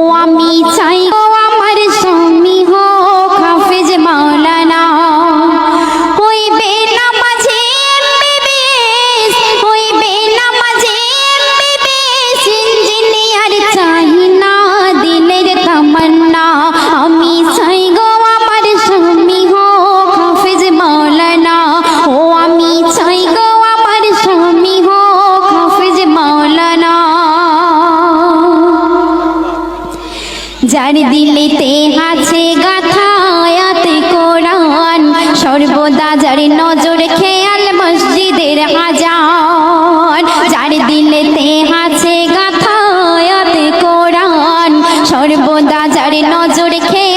ও আমি চাই গো আমার স্বামী হোক হাফেজ মাওলানা, হইবে নামাজি এমবিবিএস, হইবে নামাজি এমবিবিএস, ইঞ্জিনিয়ার চাই না দিলের তামান্না। আমি চাই গো আমার স্বামী হোক হাফেজ মাওলানা, ও আমি চাই গো আমার স্বামী হোক হাফেজ মাওলানা। যার দিলেতে আছে গাথা আয়াতে কোরআন, সর্বদা যার নজর খেয়াল মসজিদের আজান। যার দিলেতে আছে গাথা আয়াতে কোরআন, সর্বদা যার নজর খেয়াল